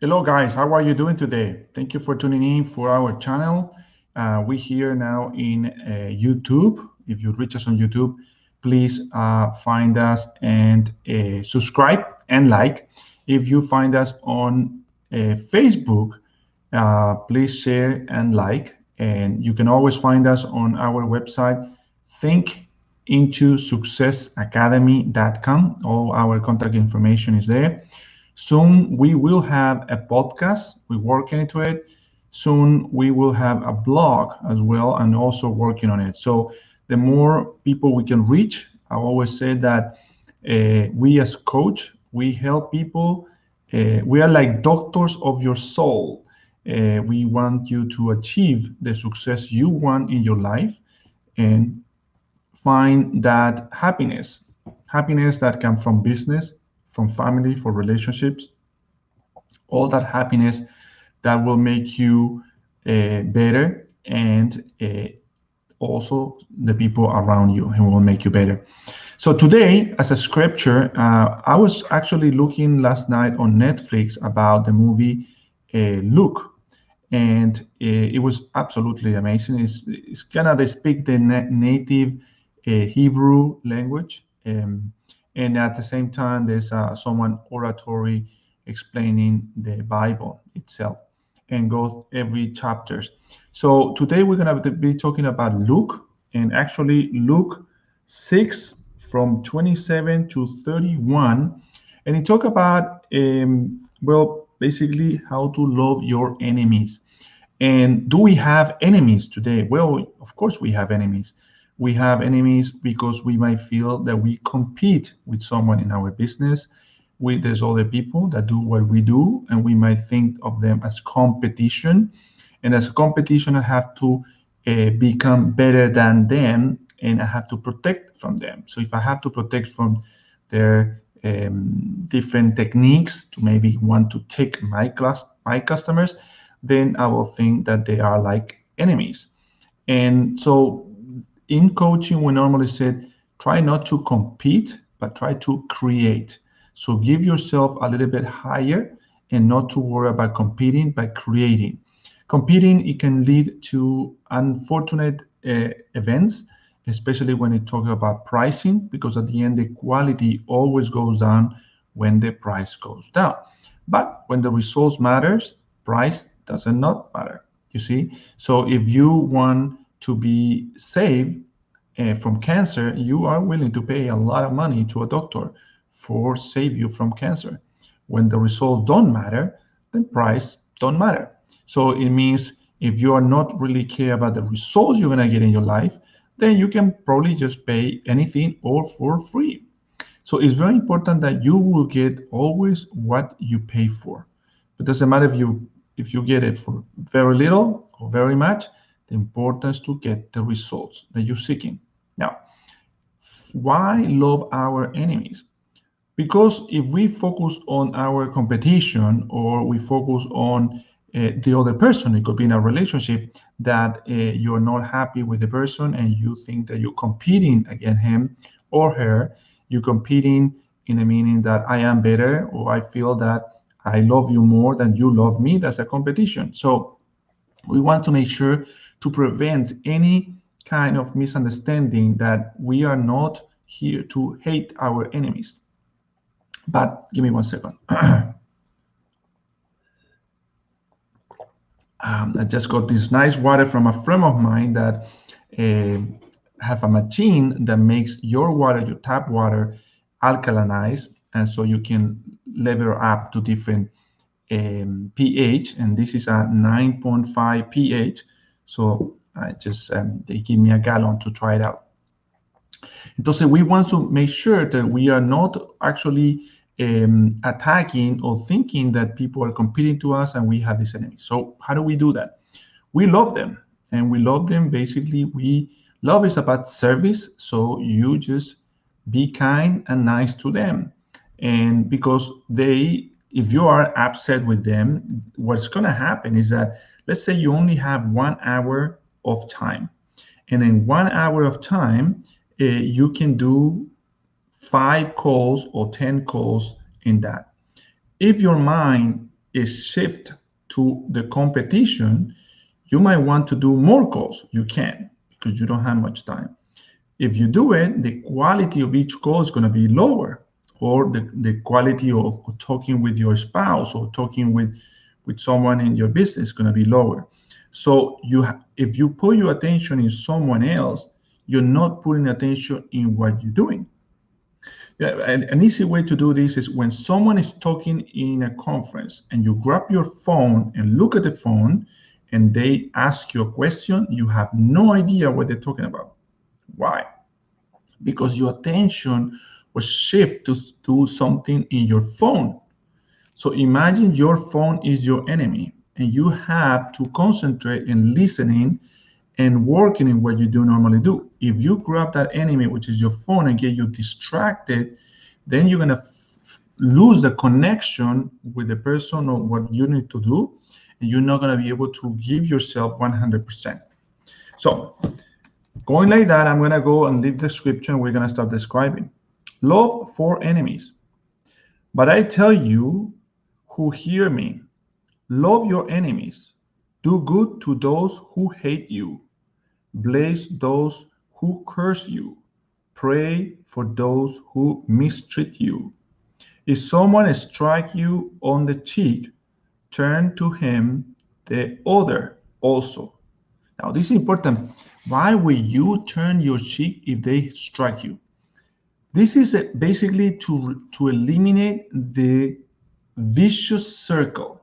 Hello guys, how are you doing today? Thank you for tuning in for our channel. We here now in YouTube. If you reach us on YouTube, please find us and subscribe and like. If you find us on Facebook, please share and like. And you can always find us on our website, thinkintosuccessacademy.com. All our contact information is there. Soon we will have a podcast. We're working into it. Soon we will have a blog as well and also working on it. So the more people we can reach, I always say that we as coach, we help people. We are like doctors of your soul. We want you to achieve the success you want in your life and find that happiness that comes from business, from family, for relationships, all that happiness that will make you better and also the people around you who will make you better. So today, as a scripture, I was actually looking last night on Netflix about the movie Luke, and it was absolutely amazing. It's kind of they speak the native Hebrew language, and at the same time, there's someone oratory explaining the Bible itself and goes every chapters. So today we're gonna be talking about Luke, and actually Luke 6 from 27 to 31, and it talk about well basically how to love your enemies. And do we have enemies today? Well, of course we have enemies. We have enemies because we might feel that we compete with someone in our business. There's other people that do what we do, and we might think of them as competition. And as a competition, I have to become better than them, and I have to protect from them. So if I have to protect from their different techniques to maybe want to take my customers, then I will think that they are like enemies. And so in coaching, we normally said, try not to compete, but try to create. So give yourself a little bit higher and not to worry about competing, but creating. Competing, it can lead to unfortunate events, especially when it talks about pricing, because at the end, the quality always goes down when the price goes down. But when the results matters, price doesn't not matter. You see? So if you want to be saved from cancer, you are willing to pay a lot of money to a doctor for save you from cancer. When the results don't matter, then price don't matter. So it means if you are not really care about the results you're gonna get in your life, then you can probably just pay anything or for free. So it's very important that you will get always what you pay for. It doesn't matter if you get it for very little or very much. The importance to get the results that you're seeking. Now, why love our enemies? Because if we focus on our competition or we focus on the other person, it could be in a relationship that you're not happy with the person and you think that you're competing against him or her. You're competing in a meaning that I am better, or I feel that I love you more than you love me. That's a competition. So we want to make sure to prevent any kind of misunderstanding that we are not here to hate our enemies. But give me 1 second. I just got this nice water from a friend of mine that have a machine that makes your water, your tap water, alkalinized, and so you can level up to different pH, and this is a 9.5 pH. So I just they give me a gallon to try it out. Entonces, we want to make sure that we are not actually attacking or thinking that people are competing to us and we have this enemy. So how do we do that? We love them, and we love them. Basically, love is about service. So you just be kind and nice to them, and because if you are upset with them, what's going to happen is that, let's say you only have 1 hour of time, and in 1 hour of time, you can do 5 calls or 10 calls in that. If your mind shift to the competition, you might want to do more calls. You can, because you don't have much time. If you do it, the quality of each call is going to be lower, or the quality of talking with your spouse or talking with someone in your business is going to be lower. So if you put your attention in someone else, you're not putting attention in what you're doing. Yeah, an easy way to do this is when someone is talking in a conference and you grab your phone and look at the phone and they ask you a question, you have no idea what they're talking about. Why? Because your attention was shifted to do something in your phone. So imagine your phone is your enemy and you have to concentrate in listening and working in what you do normally do. If you grab that enemy, which is your phone, and get you distracted, then you're gonna lose the connection with the person or what you need to do, and you're not gonna be able to give yourself 100%. So going like that, I'm gonna go and leave the description. We're gonna start describing. Love for enemies. But I tell you who hear me, love your enemies, do good to those who hate you, bless those who curse you, pray for those who mistreat you. If someone strikes you on the cheek, turn to him the other also. Now, this is important. Why will you turn your cheek if they strike you? This is basically to eliminate the vicious circle.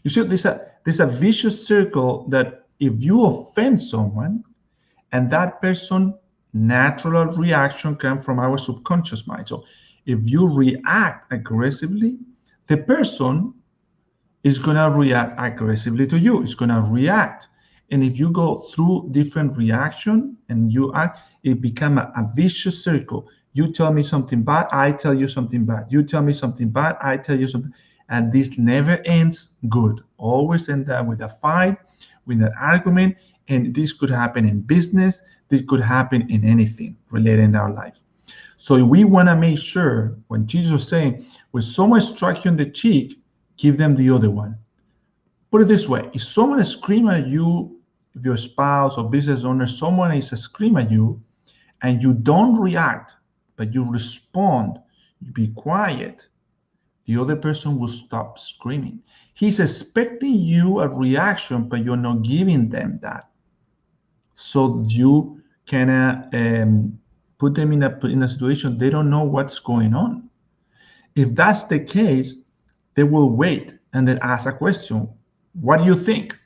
You see, there's a vicious circle that if you offend someone, and that person natural reaction comes from our subconscious mind. So if you react aggressively, the person is going to react aggressively to you. It's going to react. And if you go through different reaction and you act, it becomes a vicious circle. You tell me something bad, I tell you something bad. You tell me something bad, I tell you something. And this never ends good. Always end up with a fight, with an argument. And this could happen in business. This could happen in anything related in our life. So we want to make sure when Jesus is saying, when someone strikes you on the cheek, give them the other one. Put it this way. If someone is screaming at you, if your spouse or business owner, someone is screaming at you and you don't react, but you respond, you be quiet, the other person will stop screaming. He's expecting you a reaction, but you're not giving them that. So you can put them in a situation they don't know what's going on. If that's the case, they will wait and then ask a question. What do you think?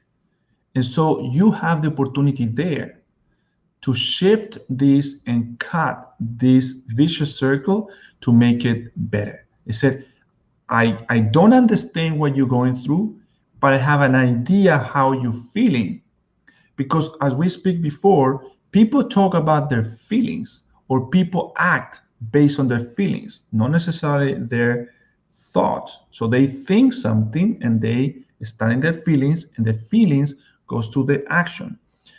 And so you have the opportunity there to shift this and cut this vicious circle to make it better. It said, I don't understand what you're going through, but I have an idea how you're feeling. Because as we speak before, people talk about their feelings or people act based on their feelings, not necessarily their thoughts. So they think something and they start in their feelings, and the feelings goes to the action.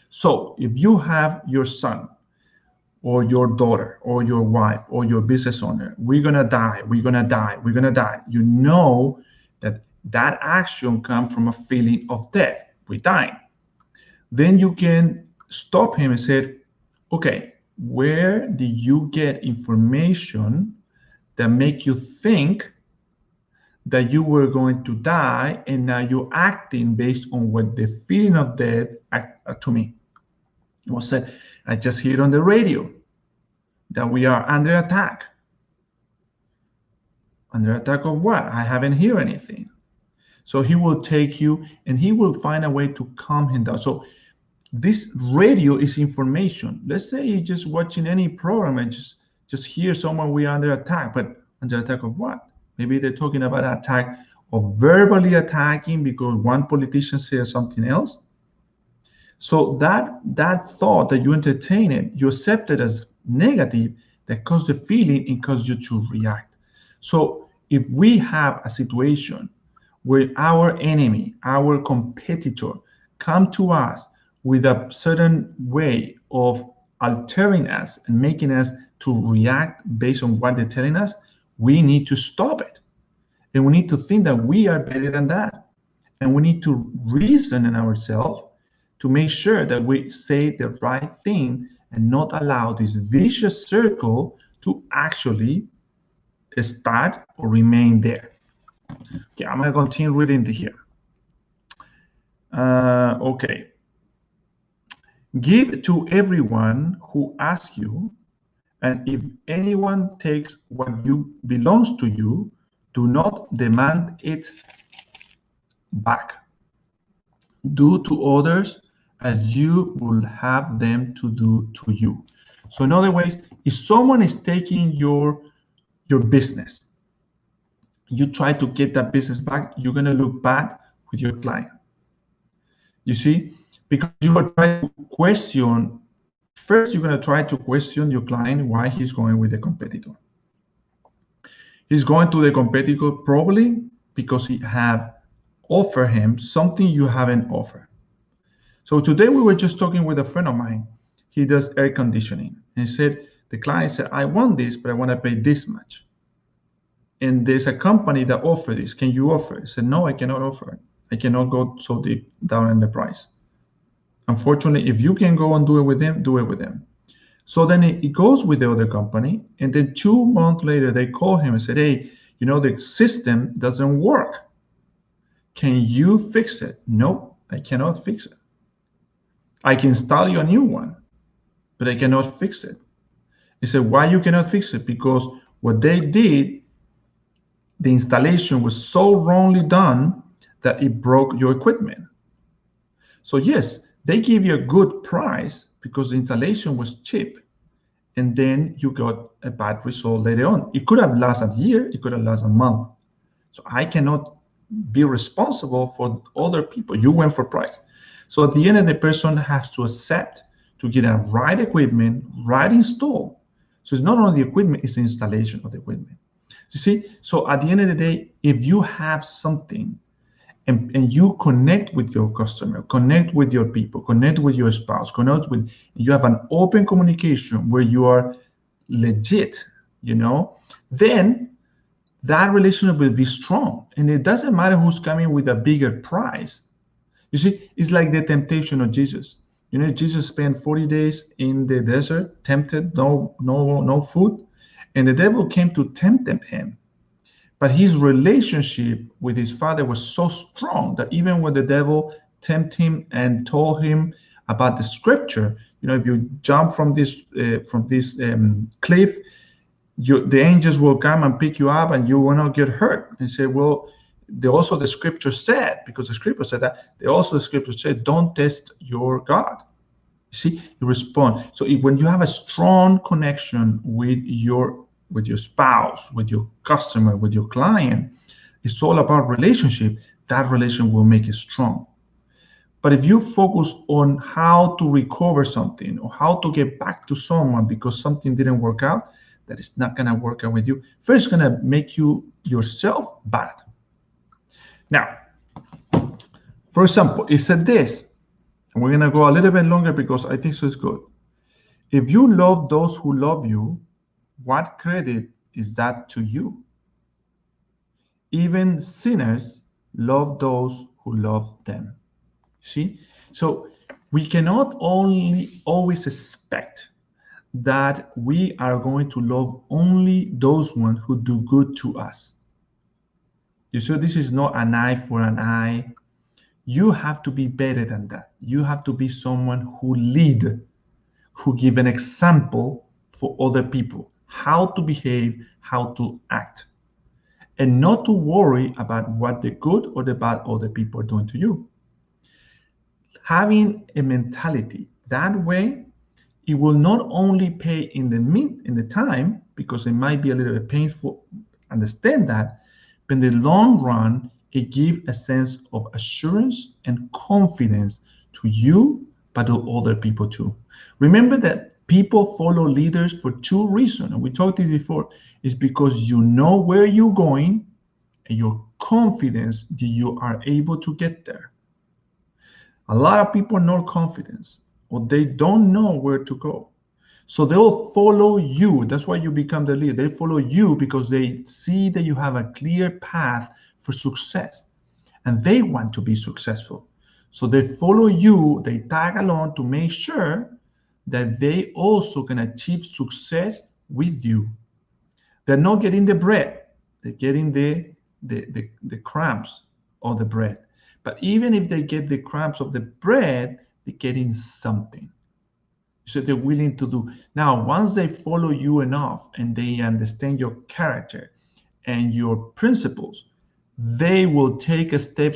So if you have your son or your daughter or your wife or your business owner, we're gonna die, we're gonna die, we're gonna die. You know that action comes from a feeling of death. We're dying. Then you can stop him and say, okay, where did you get information that make you think that you were going to die, and now you're acting based on what the feeling of death to me? It was said, I just heard on the radio that we are under attack. Under attack of what? I haven't heard anything. So he will take you and he will find a way to calm him down. So this radio is information. Let's say you're just watching any program and just hear someone, we are under attack, but under attack of what? Maybe they're talking about an attack of verbally attacking because one politician says something else. So that thought that you entertain it, you accept it as negative, that causes the feeling and causes you to react. So if we have a situation where our enemy, our competitor, come to us with a certain way of altering us and making us to react based on what they're telling us, we need to stop it. And we need to think that we are better than that. And we need to reason in ourselves to make sure that we say the right thing and not allow this vicious circle to actually start or remain there. Okay, I'm going to continue reading here. Okay. Give to everyone who asks you, and if anyone takes what belongs to you, do not demand it back. Do to others as you will have them to do to you. So in other ways, if someone is taking your business, you try to get that business back, you're going to look bad with your client. You see, because you are trying to question, first you're going to try to question your client why he's going with the competitor. He's going to the competitor probably because he have offered him something you haven't offered. So today we were just talking with a friend of mine. He does air conditioning. And he said, the client said, I want this, but I want to pay this much. And there's a company that offers this. Can you offer it? I said, no, I cannot offer it. I cannot go so deep down in the price. Unfortunately, if you can go and do it with them, do it with them. So then it goes with the other company. And then 2 months later, they call him and said, hey, you know, the system doesn't work. Can you fix it? No, I cannot fix it. I can install you a new one, but I cannot fix it. He said, why you cannot fix it? Because what they did, the installation was so wrongly done that it broke your equipment. So yes, they give you a good price because the installation was cheap, and then you got a bad result later on. It could have lasted a year, it could have lasted a month. So I cannot be responsible for other people. You went for price. So at the end, the person has to accept to get a right equipment, right install. So it's not only the equipment, it's the installation of the equipment. You see, so at the end of the day, if you have something and you connect with your customer, connect with your people, connect with your spouse, you have an open communication where you are legit, you know, then that relationship will be strong. And it doesn't matter who's coming with a bigger price. You see, it's like the temptation of Jesus. You know, Jesus spent 40 days in the desert, tempted, no food, and the devil came to tempt him. But his relationship with his father was so strong that even when the devil tempted him and told him about the scripture, you know, if you jump from this cliff, the angels will come and pick you up and you will not get hurt. And say, well, the scripture said, because the scripture said that, the scripture said, don't test your God. You see, you respond. So when you have a strong connection with your spouse, with your customer, with your client, it's all about relationship. That relation will make it strong. But if you focus on how to recover something or how to get back to someone because something didn't work out, that is not going to work out with you. First, it's going to make you yourself bad. Now, for example, it said this, and we're going to go a little bit longer because I think so it's good. If you love those who love you, what credit is that to you? Even sinners love those who love them. See? So we cannot always expect that we are going to love only those ones who do good to us. You see, this is not an eye for an eye. You have to be better than that. You have to be someone who lead, who give an example for other people, how to behave, how to act, and not to worry about what the good or the bad other people are doing to you. Having a mentality that way, it will not only pay in the time, because it might be a little bit painful, understand that, but in the long run, it gives a sense of assurance and confidence to you, but to other people too. Remember that people follow leaders for two reasons, and we talked this before. It's because you know where you're going and you're confident that you are able to get there. A lot of people know confidence, or they don't know where to go. So they'll follow you. That's why you become the leader. They follow you because they see that you have a clear path for success and they want to be successful. So they follow you, they tag along to make sure that they also can achieve success with you. They're not getting the bread, they're getting the crumbs of the bread. But even if they get the crumbs of the bread, they're getting something. So they're willing to do. Now, once they follow you enough and they understand your character and your principles, they will take a step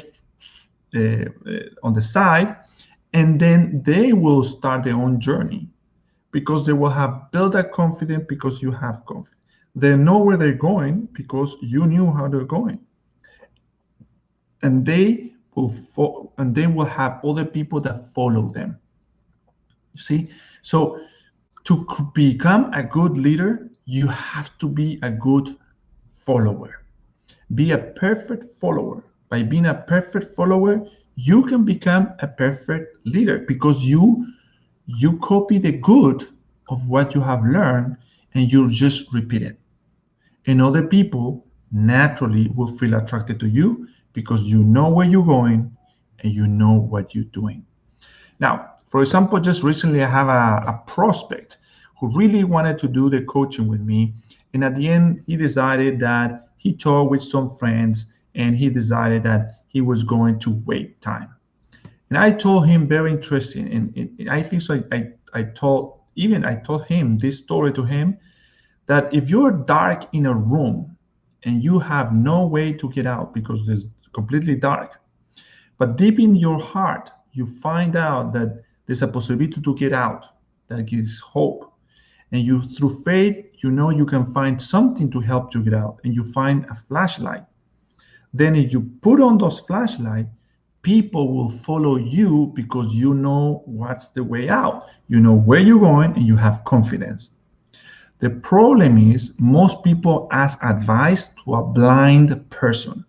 on the side, and then they will start their own journey because they will have built that confidence because you have confidence. They know where they're going because you knew how they're going. And they will have other people that follow them. You see? So to become a good leader, you have to be a good follower. Be a perfect follower. By being a perfect follower, you can become a perfect leader because you copy the good of what you have learned and you just repeat it. And other people naturally will feel attracted to you because you know where you're going and you know what you're doing. Now, for example, just recently I have a prospect who really wanted to do the coaching with me. And at the end, he decided that he talked with some friends and he decided that he was going to wait time. And I told him very interesting. And I think so. I told him this story to him, that if you're dark in a room and you have no way to get out because it's completely dark, but deep in your heart, you find out that there's a possibility to get out, that gives hope. And you, through faith, you know you can find something to help you get out, and you find a flashlight. Then if you put on those flashlights, people will follow you because you know what's the way out. You know where you're going and you have confidence. The problem is most people ask advice to a blind person.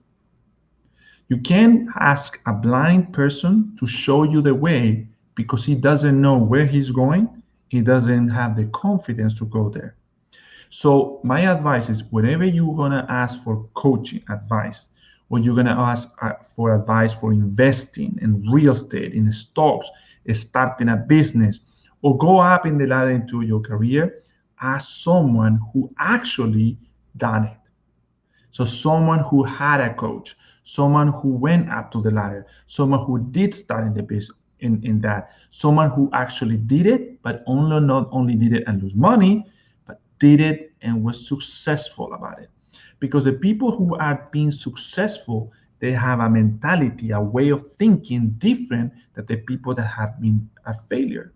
You can't ask a blind person to show you the way because he doesn't know where he's going. He doesn't have the confidence to go there. So my advice is whenever you're going to ask for coaching advice, or you're going to ask for advice for investing in real estate, in stocks, starting a business, or go up in the ladder into your career, ask someone who actually done it. So someone who had a coach, someone who went up to the ladder, someone who did start in the business, in that, someone who actually did it, but not only did it and lose money, but did it and was successful about it. Because the people who are being successful, they have a mentality, a way of thinking different than the people that have been a failure.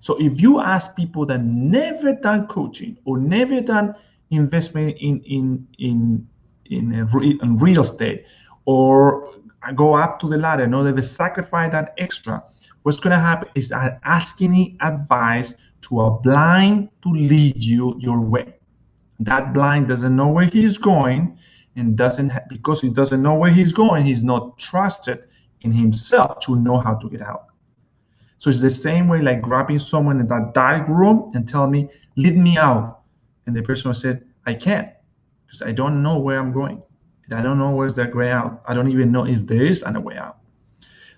So if you ask people that never done coaching or never done investment in real estate, or go up to the ladder, no, they sacrifice that extra, what's going to happen is asking advice to a blind to lead you your way. That blind doesn't know where he's going, and because he doesn't know where he's going, he's not trusted in himself to know how to get out. So it's the same way like grabbing someone in that dark room and tell me, lead me out. And the person said, I can't, because I don't know where I'm going. I don't know where's the way out. I don't even know if there is a way out.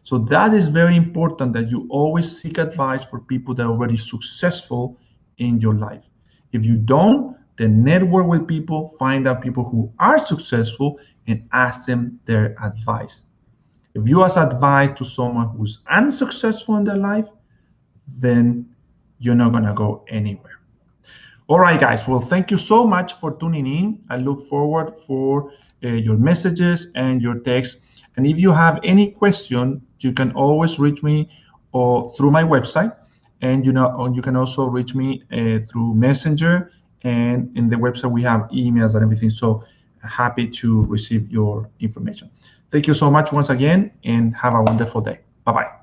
So that is very important, that you always seek advice for people that are already successful in your life. If you don't, then network with people, find out people who are successful and ask them their advice. If you ask advice to someone who's unsuccessful in their life, then you're not going to go anywhere. All right, guys. Well, thank you so much for tuning in. I look forward for your messages and your texts. And if you have any question, you can always reach me through my website. And you can also reach me through Messenger. And in the website, we have emails and everything. So happy to receive your information. Thank you so much once again, and have a wonderful day. Bye-bye.